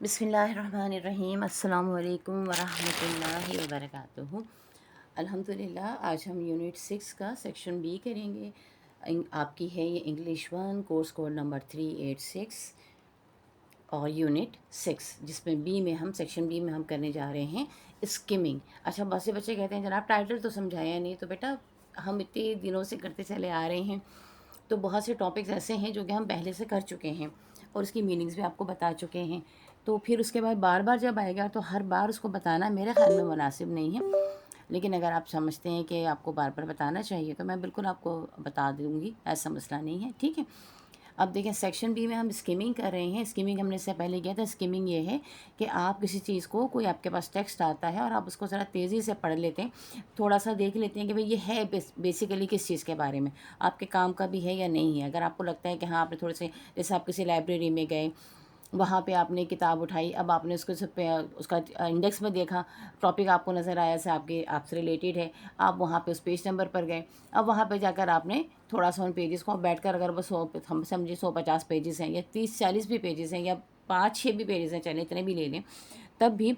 بسم اللہ الرحمن الرحیم، السلام علیکم ورحمۃ اللہ وبرکاتہ۔ الحمدللہ آج ہم یونٹ 6 کا سیکشن بی کریں گے۔ آپ کی ہے یہ انگلش 1 کورس کوڈ نمبر 386 اور یونٹ 6، جس میں بی میں ہم سیکشن بی میں ہم کرنے جا رہے ہیں اسکمنگ۔ اچھا، بہت سے بچے کہتے ہیں جناب ٹائٹل تو سمجھایا نہیں، تو بیٹا ہم اتنے دنوں سے کرتے چلے آ رہے ہیں، تو بہت سے ٹاپکس ایسے ہیں جو کہ ہم پہلے سے کر چکے ہیں اور اس کی میننگز بھی آپ کو بتا چکے ہیں، تو پھر اس کے بعد بار بار جب آئے گا تو ہر بار اس کو بتانا میرے خیال میں مناسب نہیں ہے۔ لیکن اگر آپ سمجھتے ہیں کہ آپ کو بار بار بتانا چاہیے تو میں بالکل آپ کو بتا دوں گی، ایسا مسئلہ نہیں ہے، ٹھیک ہے۔ اب دیکھیں سیکشن بی میں ہم اسکیمنگ کر رہے ہیں۔ اسکیمنگ ہم نے اس سے پہلے کیا تھا۔ اسکیمنگ یہ ہے کہ آپ کسی چیز کو، کوئی آپ کے پاس ٹیکسٹ آتا ہے اور آپ اس کو ذرا تیزی سے پڑھ لیتے ہیں، تھوڑا سا دیکھ لیتے ہیں کہ بھئی یہ ہے بیسیکلی کس چیز کے بارے میں، آپ کے کام کا بھی ہے یا نہیں ہے۔ اگر آپ کو لگتا ہے کہ ہاں آپ نے تھوڑے سے، جیسے آپ کسی لائبریری میں گئے، وہاں پہ آپ نے کتاب اٹھائی، اب آپ نے اس کا انڈیکس میں دیکھا، ٹاپک آپ کو نظر آیا سے آپ سے ریلیٹڈ ہے، آپ وہاں پہ اس پیج نمبر پر گئے، اب وہاں پہ جا کر آپ نے تھوڑا سا ان پیجز کو بیٹھ کر، اگر وہ ہم سمجھے 150 پیجز ہیں یا 30-40 بھی پیجز ہیں یا 5-6 بھی پیجز ہیں، چلیں اتنے بھی لے لیں، تب بھی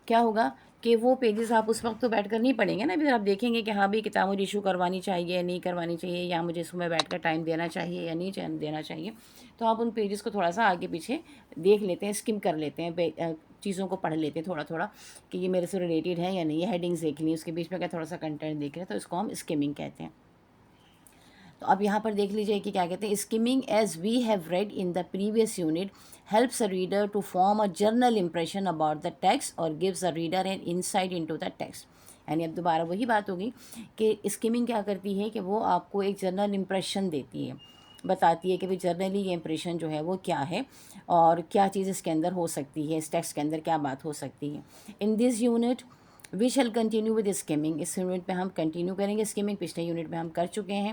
کیا ہوگا کہ وہ پیجز آپ اس وقت تو بیٹھ کر نہیں پڑھیں گے نا۔ ابھی آپ دیکھیں گے کہ ہاں بھی کتاب مجھے ایشو کروانی چاہیے یا نہیں کروانی چاہیے، یا مجھے اس میں بیٹھ کر ٹائم دینا چاہیے یا نہیں دینا چاہیے، تو آپ ان پیجز کو تھوڑا سا آگے پیچھے دیکھ لیتے ہیں، اسکم کر لیتے ہیں، چیزوں کو پڑھ لیتے ہیں تھوڑا تھوڑا کہ یہ میرے سے ریلیٹڈ ہے یا نہیں، یہ ہیڈنگز دیکھ لیں، اس کے بیچ میں کیا تھوڑا سا کنٹینٹ دیکھ لیں، تو اس کو ہم اسکمنگ کہتے ہیں۔ تو اب یہاں پر دیکھ لیجئے کہ کیا کہتے ہیں، skimming as we have read in the previous unit helps a reader to form a general impression about the text اور gives a reader an insight into the text. یعنی اب دوبارہ وہی بات ہوگی کہ اسکمنگ کیا کرتی ہے کہ وہ آپ کو ایک جنرل امپریشن دیتی ہے، بتاتی ہے کہ بھئی جنرلی یہ امپریشن جو ہے وہ کیا ہے اور کیا چیز اس کے اندر ہو سکتی ہے، اس ٹیکسٹ کے اندر کیا بات ہو سکتی ہے۔ In this unit we shall continue with skimming, اس یونٹ میں ہم کنٹینیو کریں گے اسکمنگ، پچھلے یونٹ میں ہم کر چکے ہیں۔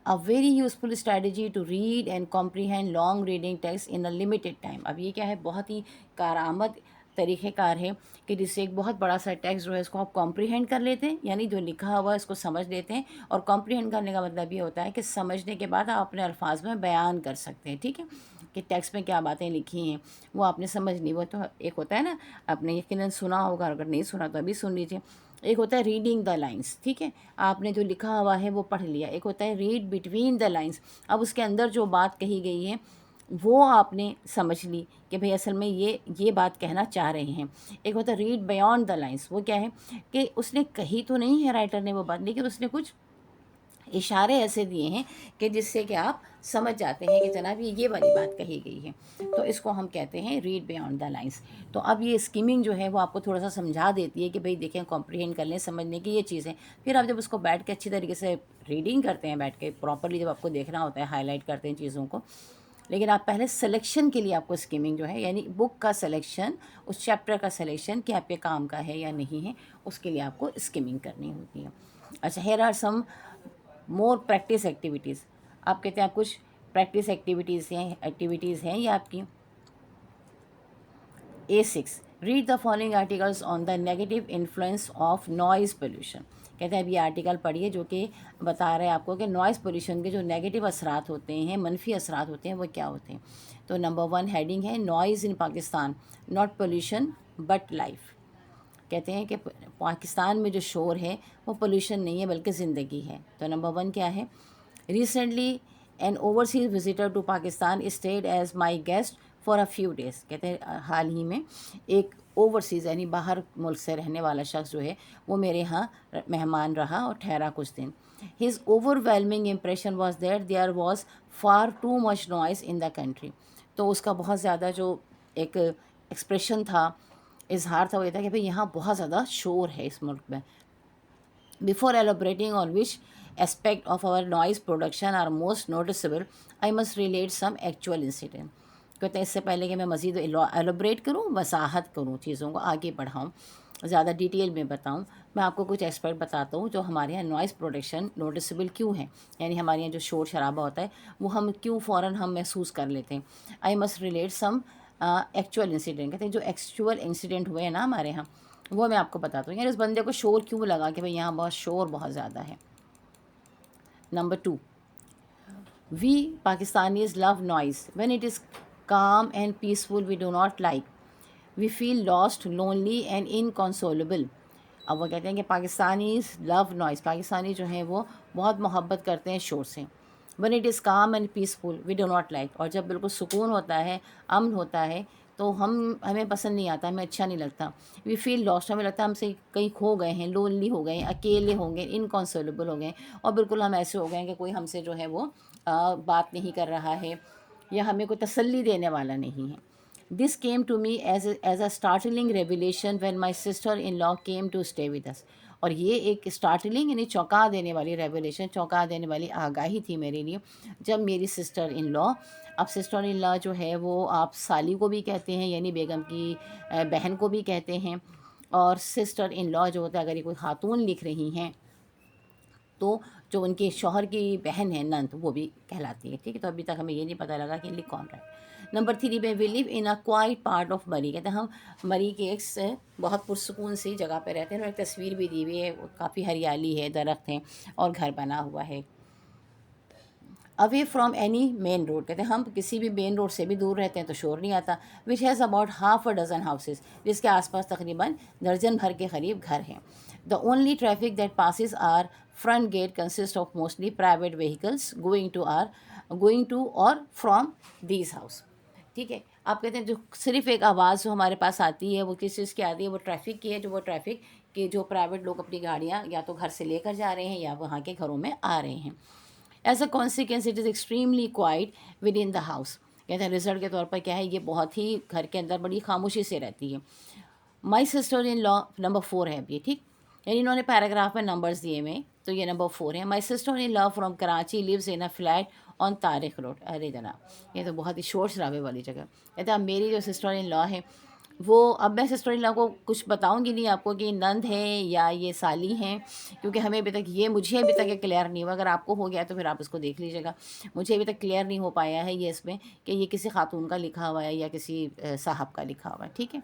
A very useful strategy to read and comprehend long reading text in a limited time۔ اب یہ کیا ہے، بہت ہی کارآمد طریقہ کار ہے کہ جس سے ایک بہت بڑا سا ٹیکسٹ جو ہے اس کو آپ کمپریہینڈ کر لیتے ہیں، یعنی جو لکھا ہوا ہے اس کو سمجھ لیتے ہیں، اور کمپریہینڈ کرنے کا مطلب یہ ہوتا ہے کہ سمجھنے کے بعد آپ اپنے الفاظ میں بیان کر سکتے ہیں، ٹھیک ہے، کہ ٹیکسٹ میں کیا باتیں لکھی ہیں وہ آپ نے سمجھ لی۔ وہ تو ایک ہوتا ہے نا، آپ نے یقیناً سنا ہوگا، اگر نہیں سنا تو ابھی سن لیجیے۔ ایک ہوتا ہے ریڈنگ دا لائنس، ٹھیک ہے، آپ نے جو لکھا ہوا ہے وہ پڑھ لیا۔ ایک ہوتا ہے ریڈ بٹوین دا لائنس، اب اس کے اندر جو بات کہی گئی ہے وہ آپ نے سمجھ لی کہ بھئی اصل میں یہ بات کہنا چاہ رہے ہیں۔ ایک ہوتا ہے ریڈ بیونڈ دا لائنس، وہ کیا ہے کہ اس نے کہی تو نہیں ہے رائٹر نے وہ بات، لیکن اس نے کچھ اشارے ایسے دیے ہیں کہ جس سے کہ آپ سمجھ جاتے ہیں کہ جناب یہ والی بات کہی گئی ہے، تو اس کو ہم کہتے ہیں ریڈ بیونڈ دا لائنس۔ تو اب یہ اسکیمنگ جو ہے وہ آپ کو تھوڑا سا سمجھا دیتی ہے کہ بھئی دیکھیں کمپریہینڈ کر لیں، سمجھنے کی یہ چیزیں، پھر آپ جب اس کو بیٹھ کے اچھی طریقے سے ریڈنگ کرتے ہیں، بیٹھ کے پراپرلی جب آپ کو دیکھنا ہوتا ہے، ہائی لائٹ کرتے ہیں چیزوں کو، لیکن آپ پہلے سلیکشن کے لیے آپ کو اسکیمنگ جو ہے، یعنی بک کا سلیکشن، اس چیپٹر کا سلیکشن کہ آپ کے کام کا ہے یا نہیں ہے، اس کے لیے آپ کو اسکیمنگ کرنی ہوتی ہے۔ اچھا، here are some more practice activities. آپ کہتے ہیں آپ کچھ پریکٹس ایکٹیویٹیز ہیں یہ آپ کی۔ A6 read the following articles on the negative influence of noise pollution. کہتے ہیں اب یہ آرٹیکل پڑھیے جو کہ بتا رہے ہیں آپ کو کہ نوائز پولیوشن کے جو نیگیٹو اثرات ہوتے ہیں، منفی اثرات ہوتے ہیں، وہ کیا ہوتے ہیں۔ تو نمبر 1 ہیڈنگ ہے noise in Pakistan not pollution but life. کہتے ہیں کہ پاکستان میں جو شور ہے وہ پولیوشن نہیں ہے بلکہ زندگی ہے۔ تو نمبر 1 کیا ہے، recently an overseas visitor to Pakistan stayed as my guest for a few days. کہتے ہیں حال ہی میں ایک اوورسیز یعنی باہر ملک سے رہنے والا شخص جو ہے وہ میرے ہاں مہمان رہا اور ٹھہرا کچھ دن۔ His overwhelming impression was that there was far too much noise in the country. تو اس کا بہت زیادہ جو ایک ایکسپریشن تھا، اظہار تھا، وہ یہ تھا کہ بھئی یہاں بہت زیادہ شور ہے اس ملک میں۔ Before elaborating on which aspect of our noise production are most noticeable, I must relate some actual incident۔ کہتے ہیں اس سے پہلے کہ میں مزید ایلوبریٹ کروں، وضاحت کروں، چیزوں کو آگے بڑھاؤں، زیادہ ڈیٹیل میں بتاؤں، میں آپ کو کچھ ایکسپیکٹ بتاتا ہوں جو ہمارے یہاں نوائز پروڈکشن نوٹیسیبل کیوں ہے، یعنی ہمارے یہاں جو شور شرابہ ہوتا ہے وہ ہم کیوں فوراً ہم محسوس کر لیتے ہیں۔ I must relate some actual incident. کہتے ہیں جو ایکچوئل انسیڈنٹ ہوئے ہیں نا ہمارے یہاں، وہ میں آپ کو بتاتا ہوں، یعنی اس بندے کو شور کیوں لگا کہ بھئی یہاں بہت شور بہت زیادہ ہے۔ Number 2، we Pakistanis love noise when it is calm and peaceful we do not like we feel lost lonely and inconsolable. اب وہ کہتے ہیں کہ پاکستانیز لو نوائز، پاکستانی جو ہیں وہ بہت محبت کرتے ہیں شور سے. when it is calm and peaceful we do not like. اور جب بالکل سکون ہوتا ہے، امن ہوتا ہے، تو ہمیں پسند نہیں آتا، ہمیں اچھا نہیں لگتا. وی فیل لاسٹ، ہمیں لگتا ہے ہم سے کہیں کھو گئے ہیں، لونلی ہو گئے ہیں، اکیلے ہوں گے، انکنسولیبل ہو گئے ہیں، اور بالکل ہم ایسے ہو گئے ہیں کہ کوئی ہم سے جو ہے وہ بات نہیں کر رہا ہے یا ہمیں کوئی تسلی دینے والا نہیں ہے. This came to me as a startling revelation when my sister in law came to stay with us. اور یہ ایک اسٹارٹلنگ یعنی چونکا دینے والی ریویلیشن، چونکا دینے والی آگاہی تھی میرے لیے جب میری سسٹر ان لا. اب سسٹر ان لا جو ہے وہ آپ سالی کو بھی کہتے ہیں، یعنی بیگم کی بہن کو بھی کہتے ہیں. اور سسٹر ان لا جو ہوتا ہے، اگر یہ کوئی خاتون لکھ رہی ہیں تو جو ان کے شوہر کی بہن ہے نند، وہ بھی کہلاتی ہے. ٹھیک ہے، تو ابھی تک ہمیں یہ نہیں پتہ لگا کہ لکھ کون رہا ہے. نمبر 3 پہ وی لیو ان اے کوائٹ پارٹ آف مری. کہتے ہیں ہم مری کے ایک بہت پرسکون سی جگہ پہ رہتے ہیں. اور ایک تصویر بھی دی ہوئی ہے، کافی ہریالی ہے، درخت ہیں اور گھر بنا ہوا ہے. Away from any main road. کہتے ہیں ہم کسی بھی مین روڈ سے بھی دور رہتے ہیں تو شور نہیں آتا. Which has about half a dozen houses. جس کے آس پاس تقریباً درجن بھر کے قریب گھر ہیں. The only traffic that passes our front gate consist of mostly private vehicles going to or from these house. ٹھیک ہے، آپ کہتے ہیں جو صرف ایک آواز جو ہمارے پاس آتی ہے وہ کس چیز کی آتی ہے؟ وہ ٹریفک کی ہے. جو وہ ٹریفک کہ جو پرائیویٹ لوگ اپنی گاڑیاں یا تو گھر سے لے کر جا رہے ہیں یا وہاں کے گھروں میں آ رہے ہیں. As a consequence it is extremely quite with in the house. کہتے ہیں رزلٹ کے طور پر کیا ہے، یہ بہت ہی گھر کے اندر بڑی خاموشی سے رہتی ہے. My sister in law number 4 ہے اب یہ. ٹھیک، یعنی انہوں نے پیراگراف میں نمبرز دیے ہوئے، تو یہ نمبر 4 ہے. My sister in law from Karachi lives in a flat on Tariq road. ارے جناب، یہ تو بہت ہی شور شرابے والی جگہ. کہتے ہیں اب میری جو سسٹر ان لا ہے وہ، اب میں سسٹر ان لا کو کچھ بتاؤں گی نہیں آپ کو کہ یہ نند ہیں یا یہ سالی ہیں، کیونکہ ہمیں ابھی تک مجھے ابھی تک یہ کلیئر نہیں ہوا. اگر آپ کو ہو گیا تو پھر آپ اس کو دیکھ لیجیے گا. مجھے ابھی تک کلیئر نہیں ہو پایا ہے یہ اس میں کہ یہ کسی خاتون کا لکھا ہوا ہے یا کسی صاحب کا لکھا ہوا ہے. ٹھیک ہے،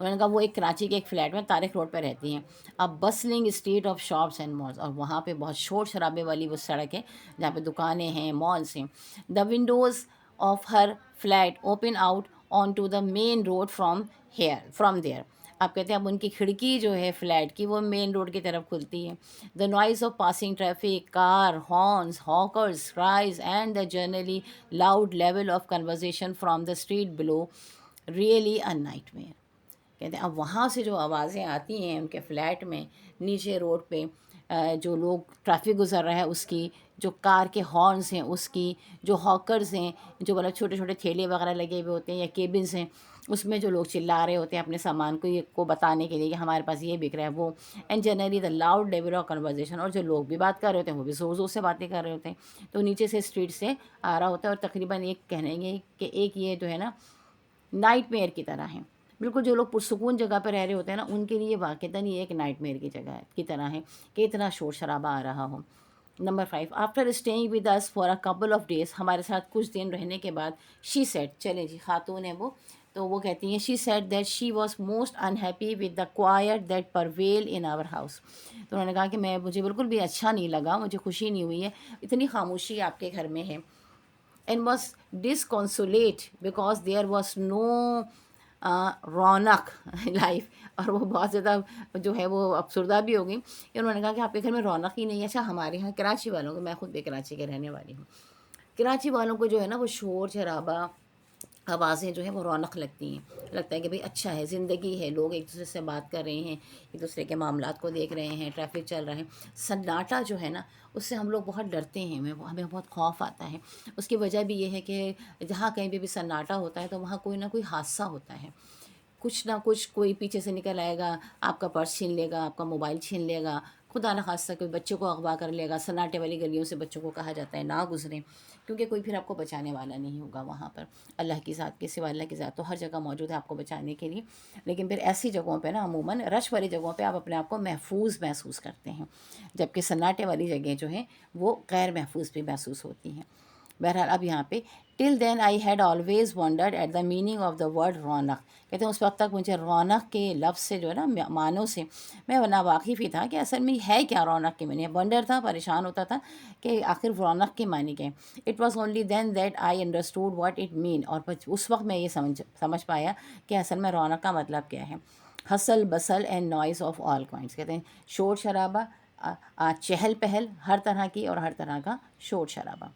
انہوں نے کہا وہ ایک کراچی کے ایک فلیٹ میں طارق روڈ پہ رہتی ہیں. اب bustling street of shops and malls. اور وہاں پہ بہت شور شرابے والی وہ سڑک ہے جہاں پہ دکانیں ہیں، مالس ہیں. The windows of her flat open out on to the main road from there. آپ کہتے ہیں اب ان کی کھڑکی جو ہے فلیٹ کی وہ مین روڈ کی طرف کھلتی ہے. The noise of passing traffic, car horns, hawkers cries and the generally loud level of conversation from the street below really a nightmare. کہتے ہیں اب وہاں سے جو آوازیں آتی ہیں ان کے فلیٹ میں نیچے روڈ پہ، جو لوگ ٹریفک گزر رہا ہے اس کی، جو کار کے ہارنس ہیں اس کی، جو ہاکرز ہیں، جو مطلب چھوٹے چھوٹے ٹھیلے وغیرہ لگے ہوئے ہوتے ہیں یا کیبنز ہیں اس میں جو لوگ چلا رہے ہوتے ہیں اپنے سامان کو بتانے کے لیے کہ ہمارے پاس یہ بک رہا ہے وہ. And generally the loud level of conversation. اور جو لوگ بھی بات کر رہے ہوتے ہیں وہ بھی زور زور سے باتیں کر رہے ہوتے ہیں. تو نیچے سے اسٹریٹ سے آ رہا ہوتا ہے. اور تقریباً ایک کہنے گے کہ ایک یہ جو ہے نا نائٹ میئر کی طرح ہے. بالکل جو لوگ پرسکون جگہ پہ رہ رہے ہوتے ہیں نا ان کے لیے واقعتاً یہ ایک نائٹ میئر کی جگہ کی طرح ہے کہ اتنا شور شرابہ آ رہا ہو. Number 5 after staying with us for a couple of days. ہمارے ساتھ کچھ دن رہنے کے بعد شی سیڈ، چلیں جی خاتون ہے وہ، تو وہ کہتی ہیں she said that she was most unhappy with the quiet that prevail in our house. تو انہوں نے کہا کہ مجھے بالکل بھی اچھا نہیں لگا، مجھے خوشی نہیں ہوئی ہے، اتنی خاموشی آپ کے گھر میں ہے. And was disconsolate because there was no raunaq life. اور وہ بہت زیادہ جو ہے وہ افسردہ بھی ہو گئی. انہوں نے کہا کہ آپ کے گھر میں رونق ہی نہیں ہے. اچھا ہمارے یہاں کراچی والوں کو، میں خود بھی کراچی کے رہنے والی ہوں، کراچی والوں کو جو ہے نا وہ شور شرابہ آوازیں جو ہیں وہ رونق لگتی ہیں. لگتا ہے کہ بھئی اچھا ہے، زندگی ہے، لوگ ایک دوسرے سے بات کر رہے ہیں، ایک دوسرے کے معاملات کو دیکھ رہے ہیں، ٹریفک چل رہا ہے. سناٹا جو ہے نا اس سے ہم لوگ بہت ڈرتے ہیں، ہمیں بہت خوف آتا ہے. اس کی وجہ بھی یہ ہے کہ جہاں کہیں بھی سناٹا ہوتا ہے تو وہاں کوئی نہ کوئی حادثہ ہوتا ہے. کچھ نہ کچھ کوئی پیچھے سے نکل آئے گا، آپ کا پرس چھین لے گا، آپ کا موبائل چھین لے گا، خدا نہ خواستہ کوئی بچوں کو اغوا کر لے گا. سناٹے والی گلیوں سے بچوں کو کہا جاتا ہے نہ گزریں، کیونکہ کوئی پھر آپ کو بچانے والا نہیں ہوگا وہاں پر. اللہ کی ذات کے سوا، اللہ کی ذات تو ہر جگہ موجود ہے آپ کو بچانے کے لیے، لیکن پھر ایسی جگہوں پہ نا عموماً رش والی جگہوں پہ آپ اپنے آپ کو محفوظ محسوس کرتے ہیں، جبکہ سناٹے والی جگہیں جو ہیں وہ غیر محفوظ بھی محسوس ہوتی ہیں. بہرحال اب یہاں پہ till then I had always wondered at the meaning of the word raunaq. کہتے ہیں اس وقت تک مجھے رونق کے لفظ سے جو ہے نا معنوں سے میں ناواقف ہی تھا کہ اصل میں ہے کیا رونق کے معنی. ونڈر تھا, پریشان ہوتا تھا کہ آخر رونق کے معنی کیا ہے. It was only then that I understood what it mean. اور اس وقت میں یہ سمجھ پایا کہ اصل میں رونق کا مطلب کیا ہے. Hustle bustle and noise of all kinds. کہتے ہیں شور شرابہ, چہل پہل ہر طرح کی اور ہر طرح کا شور شرابہ.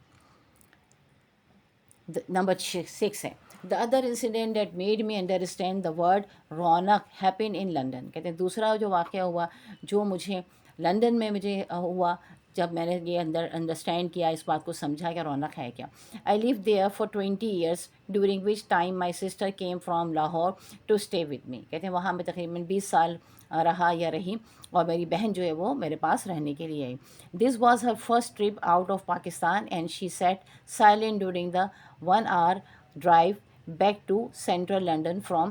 نمبر 6 ہے the other incident that made me understand the word رونق ہیپن ان لنڈن. کہتے ہیں دوسرا جو واقعہ ہوا جو مجھے لنڈن میں مجھے ہوا جب میں نے یہ انڈرسٹینڈ کیا, اس بات کو سمجھا کہ رونق ہے کیا. I live there for 20 years during which time my sister came from Lahore to stay with me. کہتے ہیں وہاں میں تقریباً 20 سال رہا یا رہی اور میری بہن جو ہے وہ میرے پاس رہنے کے لیے آئی. This was her first trip out of Pakistan and she sat silent during the 1 hour drive back to central London from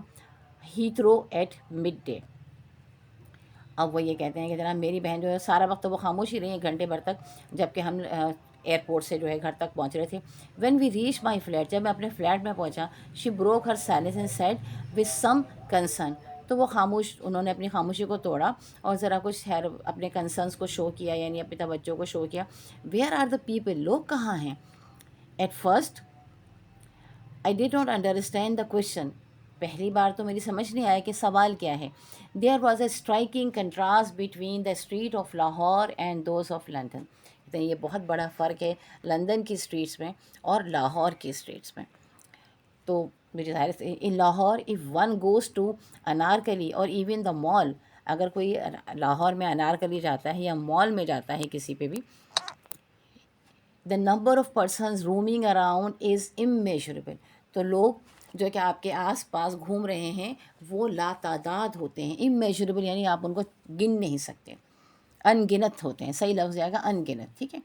Heathrow at midday. اب وہ یہ کہتے ہیں کہ جناب میری بہن جو ہے سارا وقت تو وہ خاموش ہی رہی ہیں گھنٹے بھر تک, جب کہ ہم ایئرپورٹ سے جو ہے گھر تک پہنچ رہے تھے. When we reach my flat, جب میں اپنے فلیٹ میں پہنچا, she broke her silence and said with some concern. تو وہ انہوں نے اپنی خاموشی کو توڑا اور ذرا کچھ اپنے کنسرنس کو شو کیا, یعنی اپنی توجہ کو شو کیا. ویئر آر دا پیپل, لوگ کہاں ہیں. At first I did not understand the question. پہلی بار تو میری سمجھ نہیں آیا کہ سوال کیا ہے. There was a striking contrast between the street of Lahore and those of London. یہ بہت بڑا فرق ہے لندن کی اسٹریٹس میں اور لاہور کی اسٹریٹس میں. تو مجھے ظاہر ہے in Lahore if one goes to Anarkali or even دا مال, اگر کوئی لاہور میں انارکلی جاتا ہے یا مال میں جاتا ہے کسی پہ بھی, the number of persons roaming around is immeasurable. تو لوگ جو کہ آپ کے آس پاس گھوم رہے ہیں وہ لا تعداد ہوتے ہیں. immeasurable یعنی آپ ان کو گن نہیں سکتے, ان گنت ہوتے ہیں. صحیح لفظ آئے گا ان گنت, ٹھیک ہے.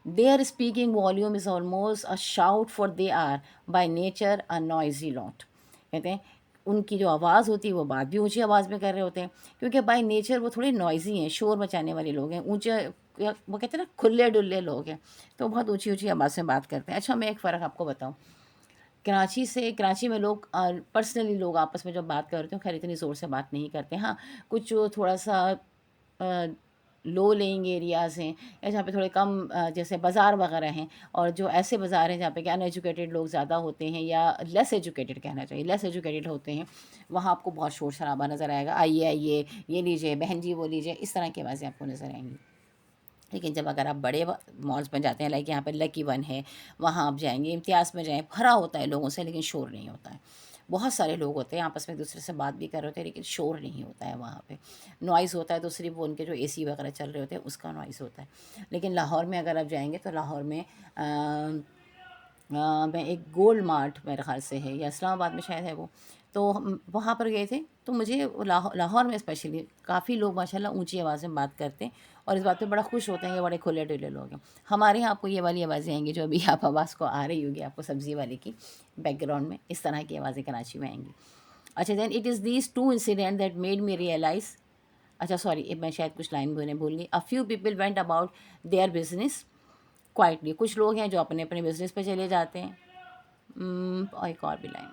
Their speaking volume is almost a shout for they are by nature a noisy lot. کہتے ہیں ان کی جو آواز ہوتی ہے وہ بات بھی اونچی آواز میں کر رہے ہوتے ہیں کیونکہ بائی نیچر وہ تھوڑے نوائزی ہیں, شور مچانے والے لوگ ہیں, اونچے وہ کہتے ہیں نا کھلے ڈلے لوگ ہیں, تو بہت اونچی اونچی آواز میں بات کرتے ہیں. اچھا میں ایک فرق آپ کو بتاؤں, کراچی میں لوگ پرسنلی لوگ آپس میں جب بات کرتے ہیں خیر اتنی زور سے بات نہیں کرتے. ہاں کچھ جو تھوڑا سا لو لینگ ایریاز ہیں یا جہاں پہ تھوڑے کم جیسے بازار وغیرہ ہیں, اور جو ایسے بازار ہیں جہاں پہ کہ ان ایجوکیٹڈ لوگ زیادہ ہوتے ہیں یا لیس ایجوکیٹڈ کہنا چاہیے, لیس ایجوکیٹڈ ہوتے ہیں, وہاں آپ کو بہت شور شرابہ نظر آئے گا. آئیے آئیے یہ لیجیے بہن جی وہ لیجیے, اس طرح کی آوازیں آپ کو نظر آئیں گی. لیکن جب اگر آپ بڑے مالز میں جاتے ہیں لائک یہاں پہ لکی ون ہے, وہاں آپ جائیں گے, امتیاز میں جائیں, بھرا ہوتا ہے لوگوں سے لیکن شور نہیں ہوتا ہے. بہت سارے لوگ ہوتے ہیں آپس میں ایک دوسرے سے بات بھی کر رہے ہوتے ہیں لیکن شور نہیں ہوتا ہے وہاں پہ. نوائز ہوتا ہے تو صرف وہ ان کے جو اے سی وغیرہ چل رہے ہوتے ہیں اس کا نوائز ہوتا ہے. لیکن لاہور میں اگر آپ جائیں گے تو لاہور میں میں ایک گولڈ مارٹ میرے خیال سے ہے یا اسلام آباد میں شاید ہے وہ, تو ہم وہاں پر گئے تھے. تو مجھے لاہور میں اسپیشلی کافی لوگ ماشاءاللہ اونچی آواز میں بات کرتے ہیں اور اس بات پہ بڑا خوش ہوتے ہیں کہ بڑے کھلے ڈلے لوگ ہیں. ہمارے یہاں آپ کو یہ والی آوازیں آئیں گی جو ابھی آپ آواز کو آ رہی ہوگی آپ کو سبزی والی کی بیک گراؤنڈ میں, اس طرح کی آوازیں کراچی میں آئیں گی. اچھا then it is these 2 incident that made me realise. اچھا سوری میں شاید کچھ لائن بھول گئی. A few people went about their business quietly. کچھ لوگ ہیں جو اپنے اپنے بزنس پہ چلے جاتے ہیں. اور ایک اور بھی لائن,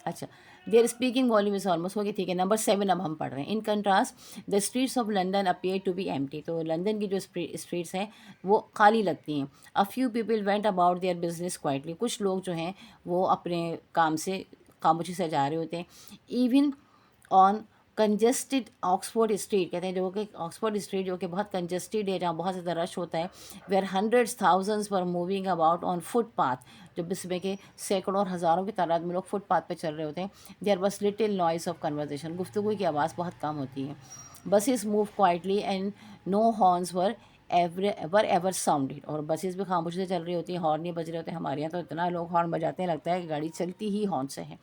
اچھا دیر اسپیکنگ والیوم از آلموسٹ ہو گئی, ٹھیک ہے. نمبر 7 اب ہم پڑھ رہے ہیں. In contrast the streets of London appear to be empty. تو لندن کی جو اسٹریٹس ہیں وہ خالی لگتی ہیں. A few people went about their business quietly. کچھ لوگ جو ہیں وہ اپنے کام سے خاموشی سے جا رہے ہوتے ہیں. Even on congested Oxford Street. کہتے ہیں جو کہ آکسفورڈ اسٹریٹ جو کہ بہت کنجسٹڈ ہے جہاں بہت زیادہ رش ہوتا ہے, where hundreds thousands were moving about on footpath. جب اس میں کہ سینکڑوں اور ہزاروں کی تعداد میں لوگ فٹ پاتھ پہ چل رہے ہوتے ہیں. There was little noise of conversation. گفتگو کی آواز بہت کم ہوتی ہے. Buses move quietly and no horns were ever sounded. اور بسیز بھی خاموشی سے چل رہی ہوتی ہیں, ہارن نہیں بج رہے ہوتے ہیں. ہمارے یہاں تو اتنا لوگ ہارن بجاتے ہیں لگتا ہے کہ گاڑی چلتی ہی ہارن سے ہے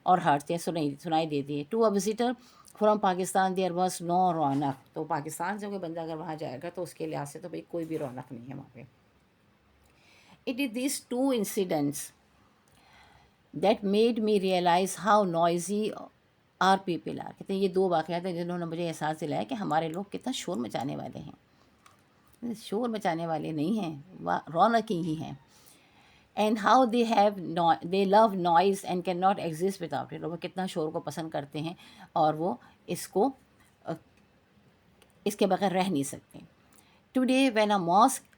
اور ہارتے سنائی دیتی ہے. To a visitor from Pakistan there was no رونق. تو پاکستان سے کوئی بندہ اگر وہاں جائے گا تو اس کے لحاظ سے تو بھائی کوئی بھی رونق نہیں ہے وہاں پہ. It is these 2 incidents that made me realize how noisy our people are. کہتے ہیں یہ 2 واقعات ہیں جنہوں نے مجھے احساس دلایا کہ ہمارے لوگ کتنا شور مچانے والے ہیں. شور مچانے والے نہیں ہیں, رونقی ہی ہیں. And how they low noise and can not exist without it. وہ کتنا شور کو پسند کرتے ہیں اور وہ اس کو اس کے بغیر رہ نہیں سکتے. Today when a mosque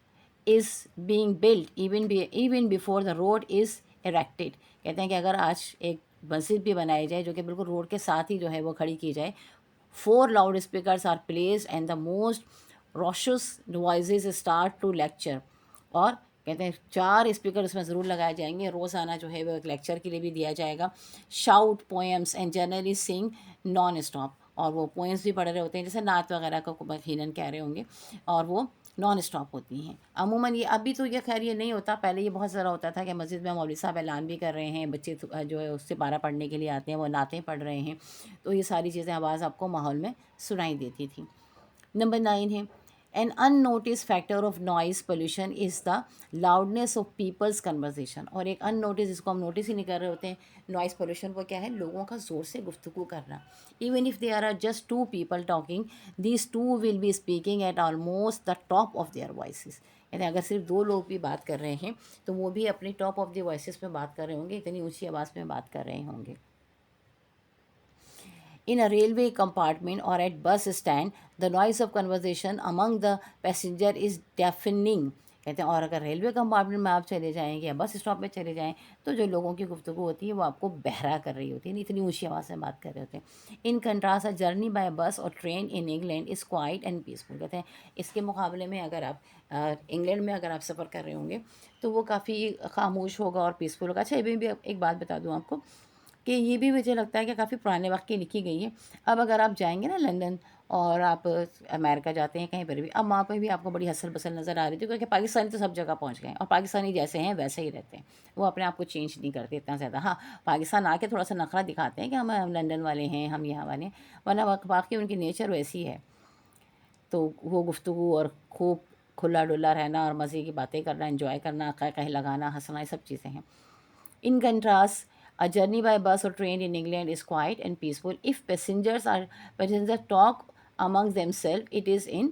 is being built even before the road is erected. کہتے ہیں کہ اگر آج ایک مسجد بھی بنائی جائے جو کہ بالکل روڈ کے ساتھ ہی جو ہے وہ کھڑی کی جائے, 4 loudspeakers are placed and the most raucous voices start to lecture. اور کہتے ہیں 4 اسپیکر اس میں ضرور لگائے جائیں گے, روزانہ جو ہے وہ ایک لیکچر کے لیے بھی دیا جائے گا. شاؤٹ پوئمس اینڈ جنرلی سنگ نان اسٹاپ. اور وہ پوئمس بھی پڑھ رہے ہوتے ہیں جیسے نعت وغیرہ کو یقیناً کہہ رہے ہوں گے, اور وہ نان اسٹاپ ہوتی ہیں. عموماً یہ ابھی تو یہ خیر یہ نہیں ہوتا, پہلے یہ بہت زیادہ ہوتا تھا کہ مسجد میں مولوی صاحب اعلان بھی کر رہے ہیں, بچے جو ہے اس سے پارہ پڑھنے کے لیے آتے ہیں, وہ نعتیں پڑھ رہے ہیں, تو یہ ساری چیزیں آواز آپ کو ماحول میں سنائی دیتی تھیں. نمبر 9 ہے an unnoticed factor of noise pollution is the loudness of people's conversation. اور ایک ان نوٹس جس کو ہم نوٹس ہی نہیں کر رہے ہوتے ہیں, نوائز پولوشن وہ کیا ہے, لوگوں کا زور سے گفتگو کرنا. Even if they are just 2 people talking, these 2 will be speaking at almost the top of their voices. یعنی اگر صرف 2 لوگ بھی بات کر رہے ہیں تو وہ بھی اپنی ٹاپ آف دی وائسز پہ بات کر رہے ہوں گے, اتنی اونچی آواز میں بات کر رہے ہوں گے. In a railway compartment or at bus stand, the noise of conversation among the passenger is deafening. کہتے ہیں اور اگر ریلوے کمپارٹمنٹ میں آپ چلے جائیں یا بس اسٹاپ میں چلے جائیں تو جو لوگوں کی گفتگو ہوتی ہے وہ آپ کو بہرا کر رہی ہوتی ہے, اتنی اونچی آواز میں بات کر رہے ہوتے ہیں. ان کنٹراسٹ جرنی بائی بس اور train in England is quite and peaceful. کہتے ہیں اس کے مقابلے میں اگر آپ انگلینڈ میں اگر آپ سفر کر رہے ہوں گے تو وہ کافی خاموش ہوگا اور پیسفل ہوگا. اچھا یہ بھی ایک بات بتا دوں آپ کو کہ یہ بھی مجھے لگتا ہے کہ کافی پرانے وقت کی لکھی گئی ہے. اب اگر آپ جائیں گے نا لندن اور آپ امریکہ جاتے ہیں کہیں پر بھی, اب وہاں پہ بھی آپ کو بڑی ہسل بسل نظر آ رہی تھی, کیونکہ پاکستانی تو سب جگہ پہنچ گئے ہیں اور پاکستانی جیسے ہیں ویسے ہی رہتے ہیں, وہ اپنے آپ کو چینج نہیں کرتے اتنا زیادہ. ہاں پاکستان آ کے تھوڑا سا نخرہ دکھاتے ہیں کہ ہم لندن والے ہیں, ہم یہاں والے ہیں, ورنہ باقی ان کی نیچر ویسی ہے. تو وہ گفتگو اور خوب کھلا ڈلا رہنا اور مزے کی باتیں کرنا, انجوائے کرنا, کہیں لگانا, ہنسنا, یہ سب چیزیں ہیں. In contrast, a journey by bus or train in England is quiet and peaceful. If passengers talk among themselves, it is in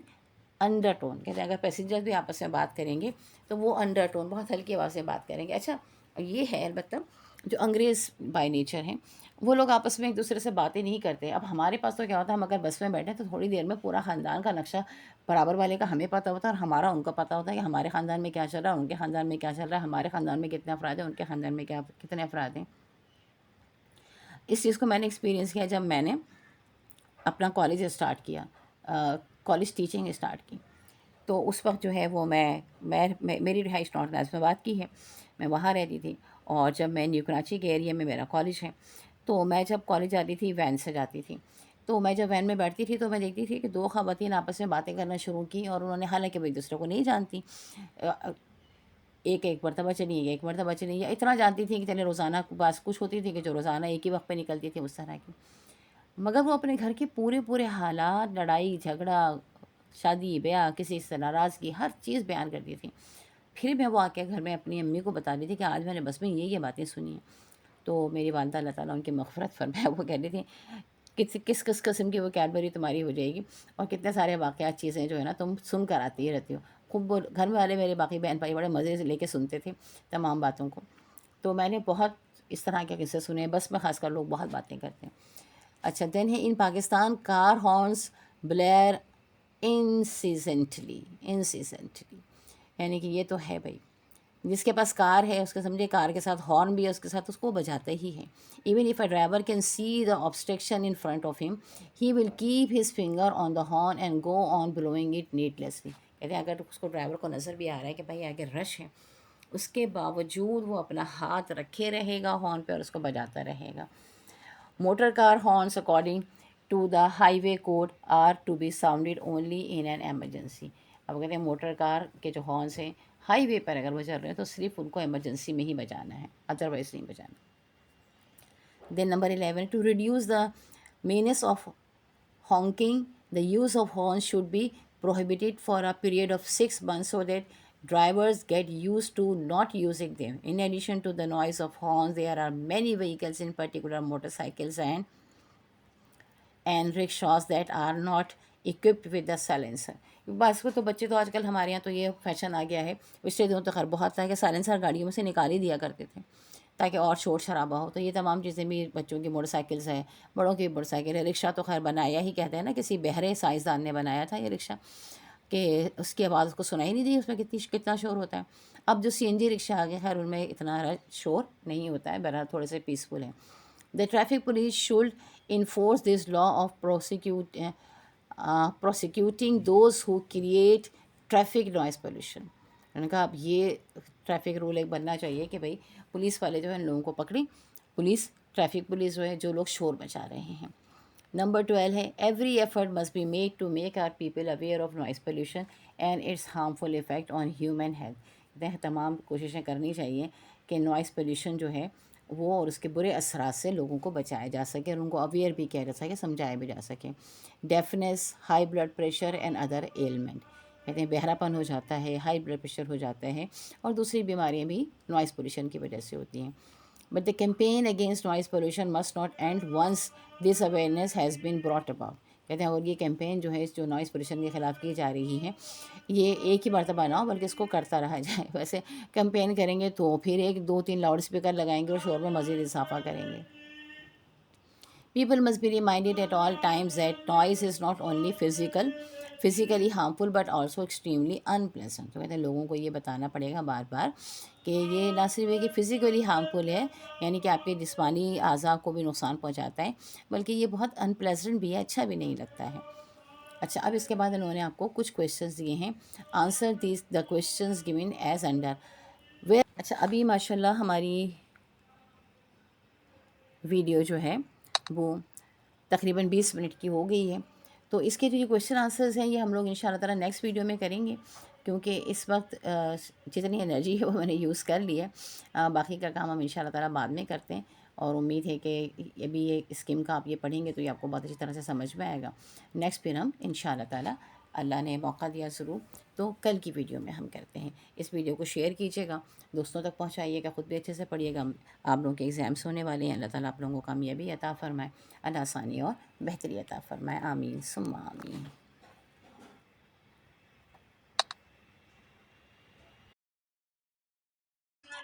undertone. کہتے ہیں اگر پیسنجر بھی آپس میں بات کریں گے تو وہ انڈر ٹون بہت ہلکی آواز سے بات کریں گے. اچھا یہ ہے البتہ جو انگریز بائی نیچر ہیں وہ لوگ آپس میں ایک دوسرے سے باتیں نہیں کرتے. اب ہمارے پاس تو کیا ہوتا ہے, ہم اگر بس میں بیٹھیں تو تھوڑی دیر میں پورا خاندان کا نقشہ برابر والے کا ہمیں پتہ ہوتا ہے اور ہمارا ان کو پتہ ہوتا ہے کہ ہمارے خاندان میں کیا چل رہا ہے, ان کے خاندان میں کیا چل رہا ہے, ہمارے خاندان میں کتنے افراد ہیں, ان کے خاندان میں کتنے افراد ہیں. اس چیز کو میں نے ایکسپیرینس کیا جب میں نے اپنا کالج اسٹارٹ کیا, کالج ٹیچنگ اسٹارٹ کی. تو اس وقت جو ہے وہ میری رہائش نارتھ نائز میں بات کی ہے, میں وہاں رہتی تھی. اور جب میں نیو کراچی کے ایریا میں میرا کالج ہے تو میں جب کالج جاتی تھی وین سے جاتی تھی, تو میں جب وین میں بیٹھتی تھی تو میں دیکھتی تھی کہ 2 خواتین آپس میں باتیں کرنا شروع کی, اور انہوں نے حالانکہ وہ ایک دوسرے کو نہیں جانتی, ایک مرتبہ چلی یا اتنا جانتی تھی کہ چلے روزانہ بات کچھ ہوتی تھی کہ جو روزانہ ایک ہی وقت پہ نکلتی تھی اس طرح کی. مگر وہ اپنے گھر کے پورے حالات, لڑائی جھگڑا, شادی بیاہ, کسی سے ناراضگی, ہر چیز بیان کرتی تھی. پھر میں وہ آ کے گھر میں اپنی امی کو بتا دی تھی کہ آج میں نے بس میں یہ باتیں سنی ہیں. تو میری والدہ اللہ تعالیٰ ان کی مغفرت فرمائے, وہ کہہ رہی تھی کس قسم کی وہ کیڈبری تمہاری ہو جائے گی, اور کتنے سارے واقعات چیزیں جو ہے نا تم سن کر آتی ہی رہتی ہو. خوب گھر والے میرے باقی بہن بھائی بڑے مزے سے لے کے سنتے تھے تمام باتوں کو. تو میں نے بہت اس طرح کے قصے سنے, بس میں خاص کر لوگ بہت باتیں کرتے ہیں. اچھا دین ہے ان پاکستان کار ہارنس بلیئر انسیزنٹلی, یعنی کہ یہ تو ہے بھائی, جس کے پاس کار ہے اس کے سمجھے کار کے ساتھ ہارن بھی ہے اس کے ساتھ, اس کو بجاتا ہی ہے. Even if a driver can see the obstruction in front of him, he will keep his finger on the horn and go on blowing it needlessly. کہتے ہیں اگر اس کو ڈرائیور کو نظر بھی آ رہا ہے کہ بھائی آگے رش ہے, اس کے باوجود وہ اپنا ہاتھ رکھے رہے گا ہارن پہ اور اس کو بجاتا رہے گا. Motor car horns according to the highway code are to be sounded only in an emergency. اب کہتے ہیں موٹر کار کے جو ہارنس ہیں ہائی وے پر اگر وہ چل رہے ہیں تو صرف ان کو ایمرجنسی میں ہی بجانا ہے, ادروائز نہیں بجانا. دین number 11 to reduce the menace of honking, the use of horns should be prohibited for a period of 6 months so that drivers get used to not using them. In addition to the noise of horns, there are many vehicles, in particular motorcycles and rickshaws, that are not equipped with the silencer. بس کو تو بچے تو آج کل ہمارے یہاں تو یہ فیشن آ گیا ہے، پچھلے دنوں تو خیر بہت تھا کہ سائلنسر گاڑیوں میں سے نکال ہی دیا کرتے تھے تاکہ اور شور شرابہ ہو. تو یہ تمام چیزیں بھی بچوں کی موٹر سائیکلز ہیں، بڑوں کی موٹر سائیکل ہے. رکشہ تو خیر بنایا ہی کہتے ہیں نا، کسی بہرے سائنسدان نے بنایا تھا یہ رکشہ کہ اس کی آواز کو سنائی نہیں دی، اس میں کتنا شور ہوتا ہے. اب جو سی این جی رکشہ آ گیا خیر ان میں اتنا شور نہیں ہوتا ہے، بہرحال تھوڑے سے پیسفل ہیں. The traffic police should enforce this law of prosecuting those who create traffic noise pollution. میں نے کہا اب یہ ٹریفک رول ایک بننا چاہیے کہ بھائی پولیس والے جو ہیں ان لوگوں کو پکڑیں، پولیس ٹریفک پولیس جو ہے جو لوگ شور مچا رہے ہیں. نمبر 12 ہے every effort must be made to make our people aware of noise pollution and its harmful effect on human health. تمام کوششیں کرنی چاہیے کہ نوائز پولیوشن جو ہے وہ اور اس کے برے اثرات سے لوگوں کو بچایا جا سکے اور ان کو اویئر بھی کیا جا سکے، سمجھایا بھی جا سکے. Deafness, high blood pressure and other ailment. کہتے ہیں بہرا پن ہو جاتا ہے، ہائی بلڈ پریشر ہو جاتا ہے اور دوسری بیماریاں بھی نوائز پولیوشن کی وجہ سے ہوتی ہیں. But the campaign against noise pollution must not end once this awareness has been brought about. کہتے ہیں اور یہ کیمپین جو ہے جو نوائز پولیوشن کے خلاف کی جا رہی ہے یہ ایک ہی مرتبہ نہ ہو بلکہ اس کو کرتا رہا جائے. ویسے کیمپین کریں گے تو پھر 1 2 3 لاؤڈ اسپیکر لگائیں گے اور شور میں مزید اضافہ کریں گے. People must be reminded at all times that noise is not only physically harmful but also extremely unpleasant. تو کہتے ہیں لوگوں کو یہ بتانا پڑے گا بار بار کہ یہ نہ صرف ہے کہ فزیکلی ہارمفل ہے، یعنی کہ آپ کے جسمانی اعضاء کو بھی نقصان پہنچاتا ہے، بلکہ یہ بہت انپلیزنٹ بھی ہے، اچھا بھی نہیں لگتا ہے. اچھا اب اس کے بعد انہوں نے آپ کو کچھ کویشچنز دیے ہیں. Answer these the questions given as under where. اچھا ابھی ماشاء اللہ ہماری ویڈیو جو ہے وہ تقریباً 20 منٹ کی ہو گئی ہے. تو اس کے جو یہ کویشچن آنسرز ہیں یہ ہم لوگ ان شاء اللہ تعالیٰ نیکسٹ ویڈیو میں کریں گے، کیونکہ اس وقت جتنی انرجی ہے وہ میں نے یوز کر لی ہے. باقی کا کام ہم ان شاء اللہ تعالیٰ بعد میں کرتے ہیں اور امید ہے کہ ابھی یہ اسکیم کا آپ یہ پڑھیں گے تو یہ آپ کو بہت اچھی طرح سے سمجھ میں آئے گا. نیکسٹ پھر ہم ان شاء اللہ تعالیٰ اللہ نے موقع دیا ضرور تو کل کی ویڈیو میں ہم کرتے ہیں. اس ویڈیو کو شیئر کیجیے گا، دوستوں تک پہنچائیے گا، خود بھی اچھے سے پڑھیے گا. آپ لوگوں کے ایگزامس ہونے والے ہیں، اللہ تعالیٰ آپ لوگوں کو کامیابی عطا فرمائے، اللہ آسانی اور بہتری عطا فرمائے. آمین ثم آمین.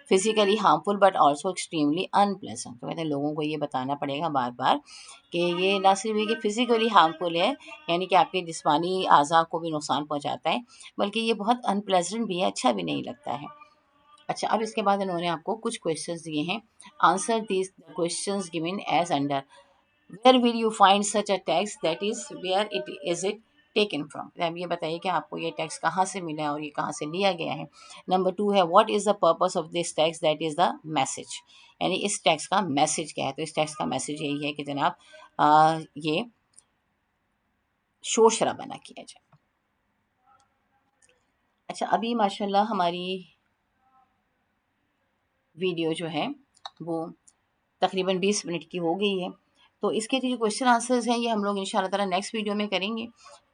Physically harmful but also extremely unpleasant. تو کہتے ہیں لوگوں کو یہ بتانا پڑے گا بار بار کہ یہ نہ صرف ہے کہ فزیکلی ہارمفل ہے، یعنی کہ آپ کے جسمانی اعضاء کو بھی نقصان پہنچاتا ہے، بلکہ یہ بہت انپلیزنٹ بھی ہے، اچھا بھی نہیں لگتا ہے. اچھا اب اس کے بعد انہوں نے آپ کو کچھ کویشچنز دیے ہیں. Answer these questions given as under where will you find such a text that is where it is it taken from. اب یہ بتائیے کہ آپ کو یہ ٹیکسٹ کہاں سے ملا ہے اور یہ کہاں سے لیا گیا ہے. نمبر 2 ہے what is the purpose of this text that is the message. یعنی اس ٹیکسٹ کا میسج کیا ہے. تو اس ٹیکسٹ کا میسج یہی ہے کہ جناب یہ شور شرابہ نہ کیا جائے. اچھا ابھی ماشاء اللہ ہماری ویڈیو جو ہے وہ تقریباً 20 منٹ کی ہو گئی ہے. تو اس کے جو کویشچن آنسرز ہیں یہ ہم لوگ ان شاء اللہ تعالیٰ نیکسٹ ویڈیو میں کریں گے،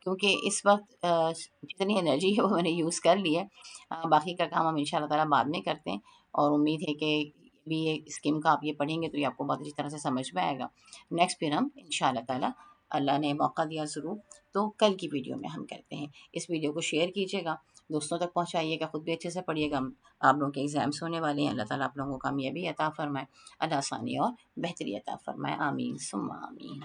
کیونکہ اس وقت جتنی انرجی ہے وہ میں نے یوز کر لی ہے. باقی کا کام ہم ان شاء اللہ تعالیٰ بعد میں کرتے ہیں اور امید ہے کہ بھی یہ اسکیم کا آپ یہ پڑھیں گے تو یہ آپ کو بہت اچھی طرح سے سمجھ میں آئے گا. نیکسٹ پھر ہم ان شاء اللہ تعالیٰ اللہ نے موقع دیا ضرور تو کل کی ویڈیو میں ہم کرتے ہیں. اس ویڈیو کو شیئر کیجیے گا، دوستوں تک پہنچائیے گا، خود بھی اچھے سے پڑھیے گا. آپ لوگوں کے ایگزامس ہونے والے ہیں، اللہ تعالیٰ آپ لوگوں کو کامیابی عطا فرمائے، اللہ آسانی اور بہتری عطا فرمائے. آمین ثم آمین.